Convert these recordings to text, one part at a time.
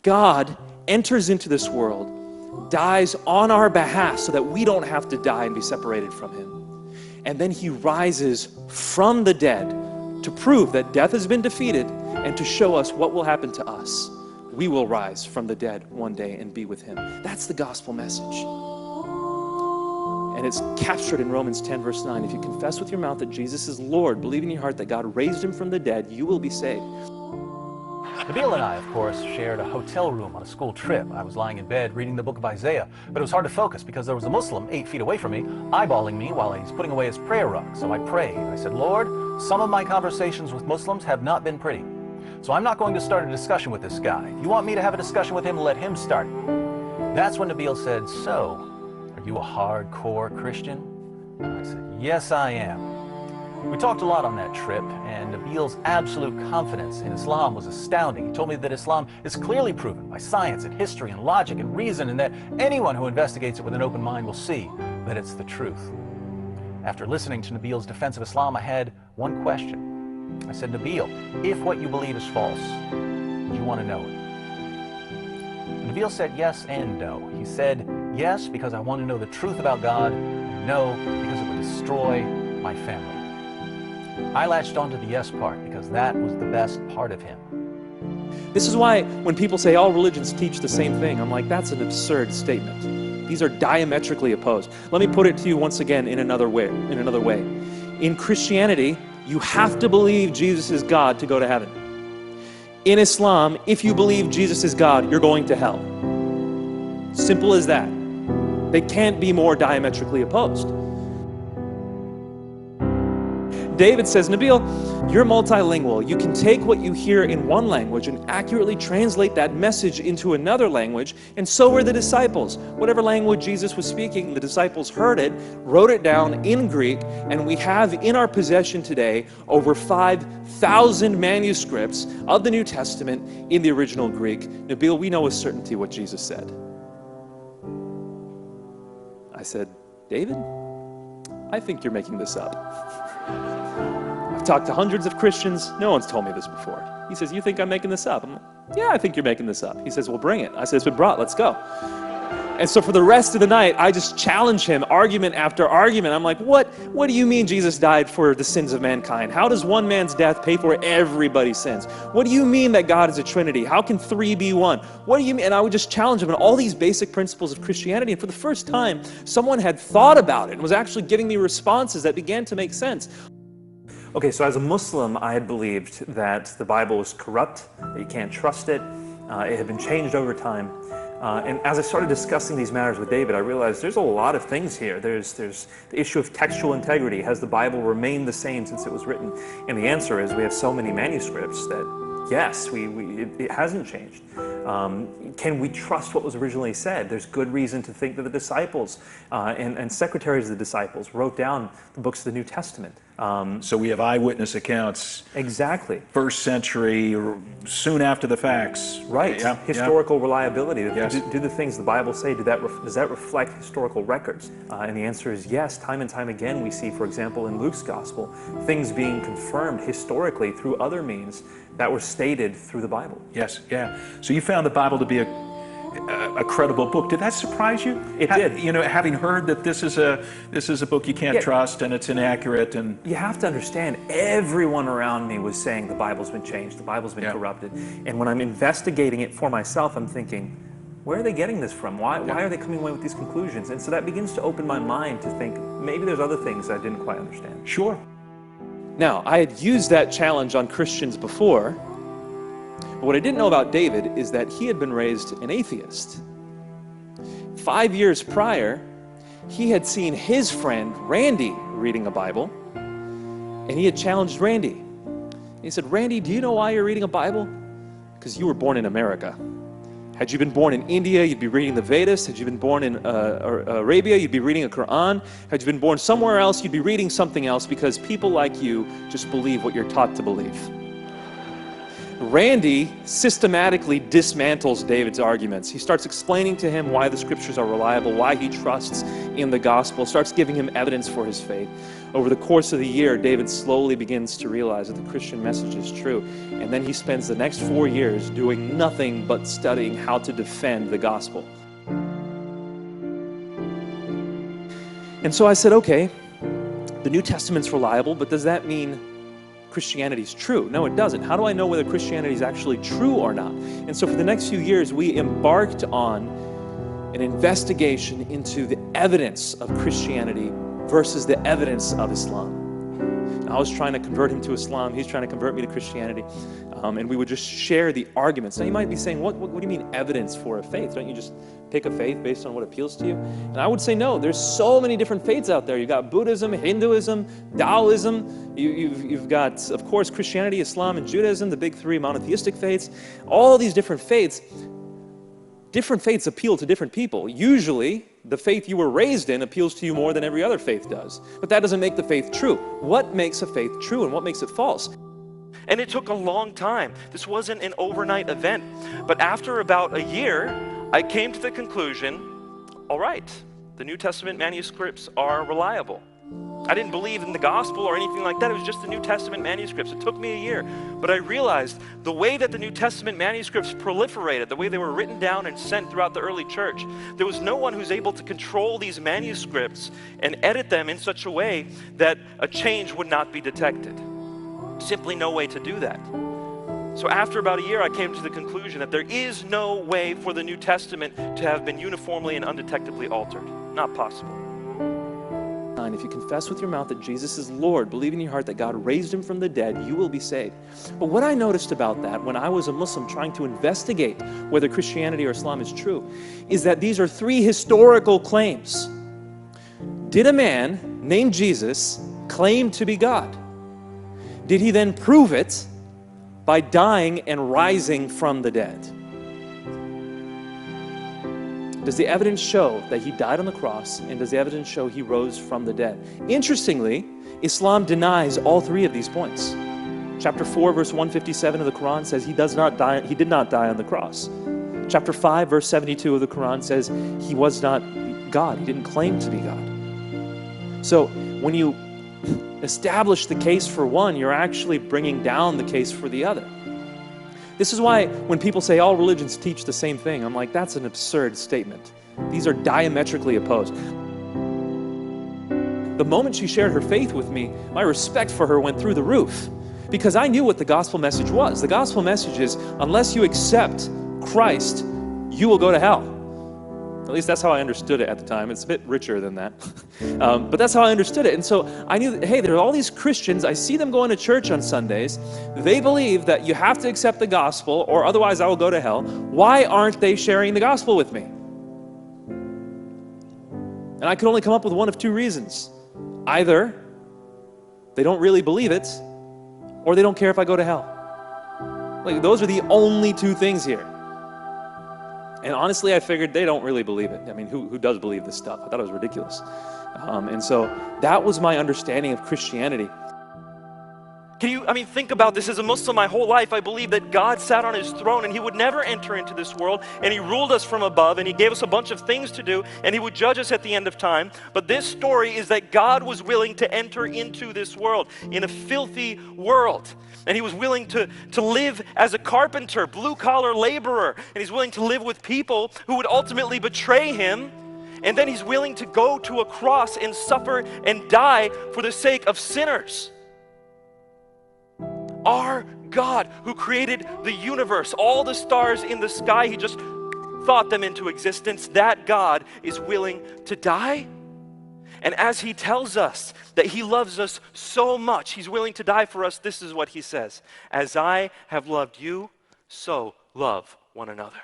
God enters into this world, dies on our behalf so that we don't have to die and be separated from him. And then he rises from the dead to prove that death has been defeated and to show us what will happen to us. We will rise from the dead one day and be with him. That's the gospel message. And it's captured in Romans 10, verse 9. If you confess with your mouth that Jesus is Lord, believe in your heart that God raised him from the dead, you will be saved. Nabeel and I, of course, shared a hotel room on a school trip. I was lying in bed reading the book of Isaiah, but it was hard to focus because there was a Muslim 8 feet away from me, eyeballing me while he's putting away his prayer rug. So I prayed. I said, Lord, some of my conversations with Muslims have not been pretty. So I'm not going to start a discussion with this guy. If you want me to have a discussion with him, let him start it. That's when Nabeel said, so, are you a hardcore Christian? And I said, yes, I am. We talked a lot on that trip, and Nabeel's absolute confidence in Islam was astounding. He told me that Islam is clearly proven by science and history and logic and reason, and that anyone who investigates it with an open mind will see that it's the truth. After listening to Nabeel's defense of Islam, I had one question. I said, Nabeel, if what you believe is false, do you want to know it? And Nabeel said yes and no. He said, yes, because I want to know the truth about God, and no, because it would destroy my family. I latched onto the yes part because that was the best part of him. This is why when people say all religions teach the same thing, I'm like, that's an absurd statement. These are diametrically opposed. Let me put it to you once again in another way. In Christianity, you have to believe Jesus is God to go to heaven. In Islam, if you believe Jesus is God, you're going to hell. Simple as that. They can't be more diametrically opposed. David says, Nabeel, you're multilingual. You can take what you hear in one language and accurately translate that message into another language, and so were the disciples. Whatever language Jesus was speaking, the disciples heard it, wrote it down in Greek, and we have in our possession today over 5,000 manuscripts of the New Testament in the original Greek. Nabeel, we know with certainty what Jesus said. I said, David, I think you're making this up. I've talked to hundreds of Christians. No one's told me this before. He says, you think I'm making this up? I'm like, yeah, I think you're making this up. He says, well, bring it. I said, it's been brought. Let's go. And so for the rest of the night, I just challenge him, argument after argument. I'm like, what do you mean Jesus died for the sins of mankind? How does one man's death pay for everybody's sins? What do you mean that God is a Trinity? How can three be one? What do you mean? And I would just challenge him on all these basic principles of Christianity. And for the first time, someone had thought about it and was actually giving me responses that began to make sense. Okay, so as a Muslim, I had believed that the Bible was corrupt, that you can't trust it. It had been changed over time. And as I started discussing these matters with David, I realized there's a lot of things here. There's the issue of textual integrity. Has the Bible remained the same since it was written? And the answer is we have so many manuscripts that yes, it hasn't changed. Can we trust what was originally said? There's good reason to think that the disciples and secretaries of the disciples wrote down the books of the New Testament. So we have eyewitness accounts. Exactly. First century, soon after the facts. Right. Yeah, historical reliability. Yes. Do the things the Bible say, does that reflect historical records? And the answer is yes. Time and time again we see, for example, in Luke's gospel, things being confirmed historically through other means that were stated through the Bible. Yes, yeah. So you found the Bible to be a credible book. Did that surprise you? It did. You know, having heard that this is a book you can't trust and it's inaccurate, and you have to understand, everyone around me was saying the Bible's been changed, the Bible's been corrupted. And when I'm investigating it for myself, I'm thinking, where are they getting this from? Why are they coming away with these conclusions? And so that begins to open my mind to think maybe there's other things I didn't quite understand. Sure. Now, I had used that challenge on Christians before. But what I didn't know about David is that he had been raised an atheist. 5 years prior, he had seen his friend Randy reading a Bible, and he had challenged Randy. He said, Randy, do you know why you're reading a Bible? Because you were born in America. Had you been born in India, you'd be reading the Vedas. Had you been born in Arabia, you'd be reading a Quran. Had you been born somewhere else, you'd be reading something else, because people like you just believe what you're taught to believe. Randy systematically dismantles David's arguments. He starts explaining to him why the scriptures are reliable, why he trusts in the gospel, starts giving him evidence for his faith. Over the course of the year, David slowly begins to realize that the Christian message is true. And then he spends the next 4 years doing nothing but studying how to defend the gospel. And so I said, okay, the New Testament's reliable, but does that mean Christianity's true? No, it doesn't. How do I know whether Christianity is actually true or not? And so for the next few years, we embarked on an investigation into the evidence of Christianity versus the evidence of Islam. And I was trying to convert him to Islam. He's trying to convert me to Christianity. And we would just share the arguments. Now you might be saying, what do you mean evidence for a faith? Don't you just pick a faith based on what appeals to you? And I would say no. There's so many different faiths out there. You've got Buddhism, Hinduism, Taoism. You've got, of course, Christianity, Islam, and Judaism, the big three monotheistic faiths. All these different faiths appeal to different people. Usually, the faith you were raised in appeals to you more than every other faith does. But that doesn't make the faith true. What makes a faith true and what makes it false? And it took a long time. This wasn't an overnight event. But after about a year, I came to the conclusion, all right, the New Testament manuscripts are reliable. I didn't believe in the gospel or anything like that. It was just the New Testament manuscripts. It took me a year. But I realized the way that the New Testament manuscripts proliferated, the way they were written down and sent throughout the early church, there was no one who's able to control these manuscripts and edit them in such a way that a change would not be detected. Simply no way to do that. So after about a year, I came to the conclusion that there is no way for the New Testament to have been uniformly and undetectably altered. Not possible. If you confess with your mouth that Jesus is Lord, believe in your heart that God raised him from the dead, you will be saved. But what I noticed about that when I was a Muslim trying to investigate whether Christianity or Islam is true is that these are 3 historical claims. Did a man named Jesus claim to be God? Did he then prove it by dying and rising from the dead? Does the evidence show that he died on the cross, and does the evidence show he rose from the dead? Interestingly, Islam denies all 3 of these points. Chapter 4, verse 157 of the Quran says he did not die on the cross. Chapter 5, verse 72 of the Quran says he was not God. He didn't claim to be God. So when you establish the case for one, you're actually bringing down the case for the other. This is why when people say all religions teach the same thing, I'm like, that's an absurd statement. These are diametrically opposed. The moment she shared her faith with me, my respect for her went through the roof because I knew what the gospel message was. The gospel message is, unless you accept Christ, you will go to hell. At least that's how I understood it at the time. It's a bit richer than that. But that's how I understood it. And so I knew that, hey, there are all these Christians. I see them going to church on Sundays. They believe that you have to accept the gospel or otherwise I will go to hell. Why aren't they sharing the gospel with me? And I could only come up with one of 2 reasons. Either they don't really believe it or they don't care if I go to hell. Like, those are the only 2 things here. And honestly, I figured they don't really believe it. I mean, who does believe this stuff? I thought it was ridiculous. And so that was my understanding of Christianity. Think about this. As a Muslim, my whole life, I believed that God sat on his throne and he would never enter into this world, and he ruled us from above, and he gave us a bunch of things to do, and he would judge us at the end of time. But this story is that God was willing to enter into this world, in a filthy world. And he was willing to live as a carpenter, blue-collar laborer. And he's willing to live with people who would ultimately betray him. And then he's willing to go to a cross and suffer and die for the sake of sinners. Our God, who created the universe, all the stars in the sky, he just thought them into existence. That God is willing to die. And as he tells us that he loves us so much, he's willing to die for us, this is what he says: as I have loved you, so love one another.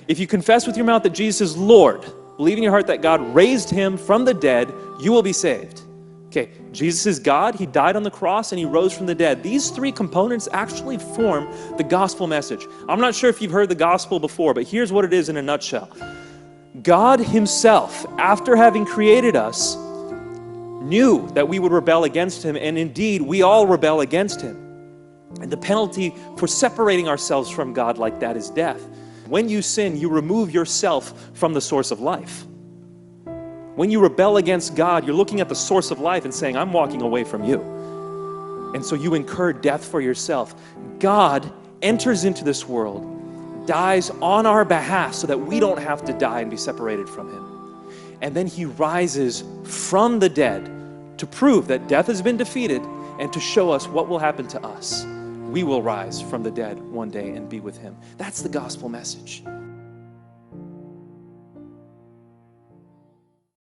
If you confess with your mouth that Jesus is Lord, believe in your heart that God raised him from the dead, you will be saved. Okay, Jesus is God, he died on the cross, and he rose from the dead. These 3 components actually form the gospel message. I'm not sure if you've heard the gospel before, but here's what it is in a nutshell. God himself, after having created us, knew that we would rebel against him, and indeed, we all rebel against him. And the penalty for separating ourselves from God like that is death. When you sin, you remove yourself from the source of life. When you rebel against God, you're looking at the source of life and saying, I'm walking away from you. And so you incur death for yourself. God enters into this world, dies on our behalf so that we don't have to die and be separated from him. And then he rises from the dead to prove that death has been defeated and to show us what will happen to us. We will rise from the dead one day and be with him. That's the gospel message.